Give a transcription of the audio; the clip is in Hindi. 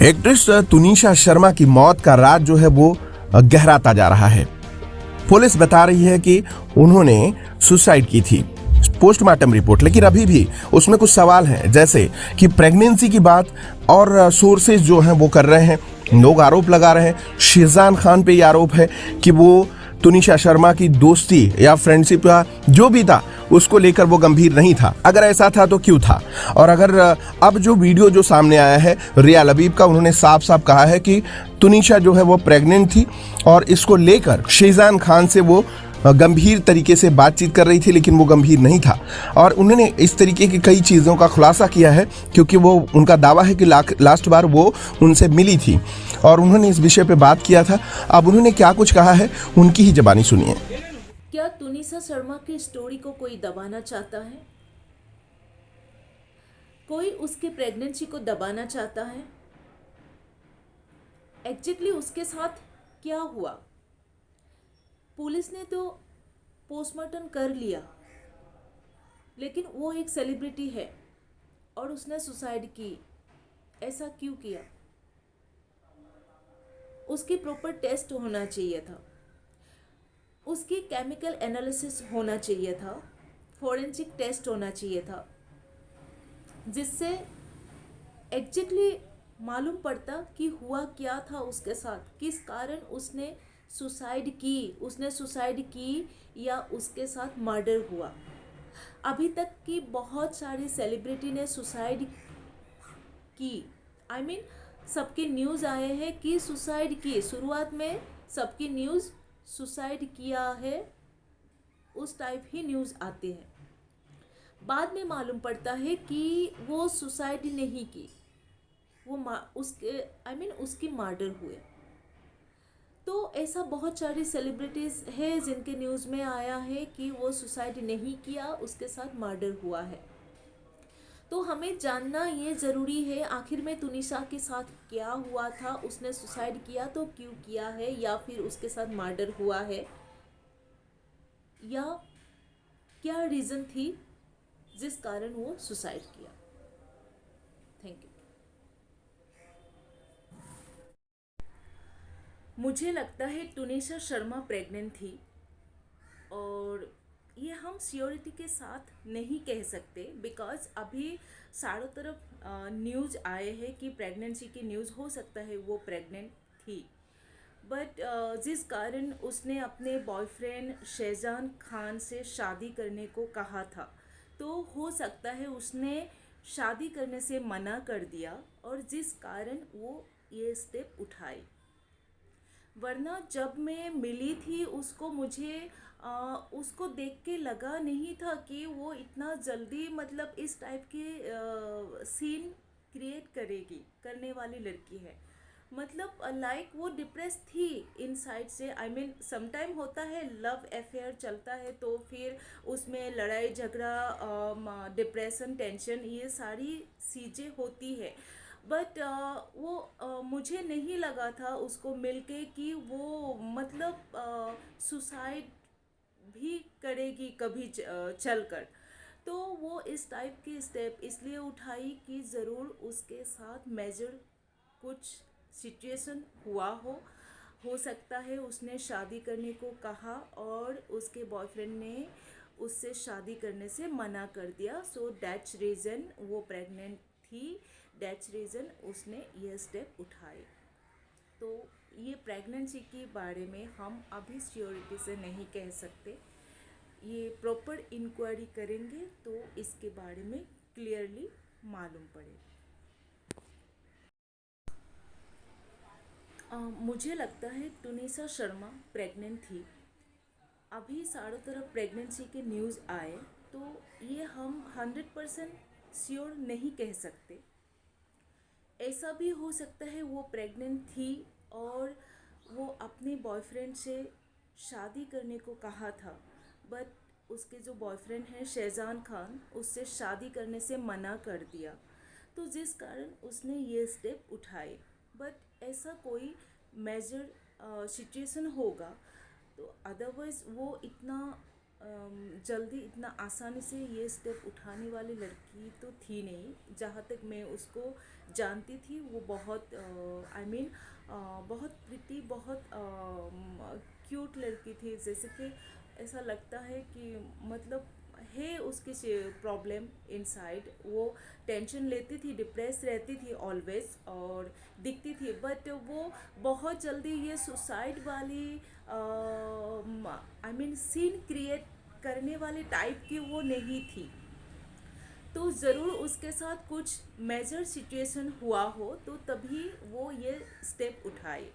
एक्ट्रेस तुनिशा शर्मा की मौत का राज जो है वो गहराता जा रहा है। पुलिस बता रही है कि उन्होंने सुसाइड की थी, पोस्टमार्टम रिपोर्ट, लेकिन अभी भी उसमें कुछ सवाल हैं, जैसे कि प्रेगनेंसी की बात और सोर्सेज जो हैं वो कर रहे हैं, लोग आरोप लगा रहे हैं। शेजान खान पे ये आरोप है कि वो तुनिशा शर्मा की दोस्ती या फ्रेंडशिप या जो भी था उसको लेकर वो गंभीर नहीं था। अगर ऐसा था तो क्यों था? और अगर अब जो वीडियो जो सामने आया है रिया लबीब का, उन्होंने साफ साफ कहा है कि तुनिशा जो है वो प्रेग्नेंट थी और इसको लेकर शेजान खान से वो गंभीर तरीके से बातचीत कर रही थी, लेकिन वो गंभीर नहीं था। और उन्होंने इस तरीके की कई चीज़ों का खुलासा किया है, क्योंकि वो उनका दावा है कि लास्ट बार वो उनसे मिली थी और उन्होंने इस विषय पे बात किया था। अब उन्होंने क्या कुछ कहा है उनकी ही ज़बानी सुनिए। क्या तुनिशा शर्मा की स्टोरी को कोई दबाना चाहता है? कोई उसके प्रेगनेंसी को दबाना चाहता है? एग्जैक्टली उसके साथ क्या हुआ? पुलिस ने तो पोस्टमार्टम कर लिया, लेकिन वो एक सेलिब्रिटी है और उसने सुसाइड की। ऐसा क्यों किया? उसकी प्रॉपर टेस्ट होना चाहिए था, उसकी केमिकल एनालिसिस होना चाहिए था, फॉरेंसिक टेस्ट होना चाहिए था, जिससे एग्जैक्टली मालूम पड़ता कि हुआ क्या था उसके साथ, किस कारण उसने सुसाइड की या उसके साथ मर्डर हुआ। अभी तक की बहुत सारी सेलिब्रिटी ने सुसाइड की, सबके न्यूज़ आए हैं कि सुसाइड की। शुरुआत में सबकी न्यूज़ सुसाइड किया है उस टाइप ही न्यूज़ आते हैं। बाद में मालूम पड़ता है कि वो सुसाइड नहीं की, वो उसकी मर्डर हुए। तो ऐसा बहुत सारी सेलिब्रिटीज़ है जिनके न्यूज़ में आया है कि वो सुसाइड नहीं किया, उसके साथ मर्डर हुआ है। तो हमें जानना ये ज़रूरी है आखिर में तुनिशा के साथ क्या हुआ था। उसने सुसाइड किया तो क्यों किया है, या फिर उसके साथ मर्डर हुआ है, या क्या रीज़न थी जिस कारण वो सुसाइड किया। Thank you. मुझे लगता है तुनिशा शर्मा प्रेग्नेंट थी, और ये हम श्योरिटी के साथ नहीं कह सकते, बिकॉज अभी चारों तरफ न्यूज़ आए हैं कि प्रेगनेंसी की न्यूज़, हो सकता है वो प्रेग्नेंट थी। बट जिस कारण उसने अपने बॉयफ्रेंड शेजान खान से शादी करने को कहा था, तो हो सकता है उसने शादी करने से मना कर दिया, और जिस कारण वो ये स्टेप उठाई। वरना जब मैं मिली थी उसको, मुझे उसको देख के लगा नहीं था कि वो इतना जल्दी इस टाइप के सीन क्रिएट करने वाली लड़की है। वो डिप्रेस थी इनसाइड से। समटाइम होता है, लव अफेयर चलता है तो फिर उसमें लड़ाई झगड़ा, डिप्रेशन, टेंशन, ये सारी चीज़ें होती है। बट मुझे नहीं लगा था उसको मिलके कि वो सुसाइड भी करेगी कभी चलकर। तो वो इस टाइप की स्टेप इसलिए उठाई कि ज़रूर उसके साथ मेजर कुछ सिचुएशन हुआ हो सकता है उसने शादी करने को कहा और उसके बॉयफ्रेंड ने उससे शादी करने से मना कर दिया। सो दैट्स रीज़न वो प्रेग्नेंट थी, दैट्स रीज़न उसने ये स्टेप उठाए। तो ये प्रेगनेंसी के बारे में हम अभी श्योरिटी से नहीं कह सकते, ये प्रॉपर इंक्वायरी करेंगे तो इसके बारे में क्लियरली मालूम पड़ेगा। मुझे लगता है तुनिशा शर्मा प्रेग्नेंट थी। अभी चारों तरफ प्रेगनेंसी के न्यूज़ आए तो ये हम 100% श्योर नहीं कह सकते। ऐसा भी हो सकता है वो प्रेग्नेंट थी और वो अपने बॉयफ्रेंड से शादी करने को कहा था, बट उसके जो बॉयफ्रेंड है शेजान खान, उससे शादी करने से मना कर दिया, तो जिस कारण उसने ये स्टेप उठाए। बट ऐसा कोई मेजर सिचुएशन होगा तो अदरवाइज़ वो इतना जल्दी इतना आसानी से ये स्टेप उठाने वाली लड़की तो थी नहीं। जहाँ तक मैं उसको जानती थी वो बहुत बहुत प्रिटी, बहुत क्यूट लड़की थी। जैसे कि ऐसा लगता है कि मतलब है उसकी प्रॉब्लम इनसाइड, वो टेंशन लेती थी, डिप्रेस रहती थी ऑलवेज और दिखती थी, बट वो बहुत जल्दी ये सुसाइड वाली सीन क्रिएट करने वाली टाइप की वो नहीं थी। तो ज़रूर उसके साथ कुछ मेजर सिचुएशन हुआ हो तो तभी वो ये स्टेप उठाए।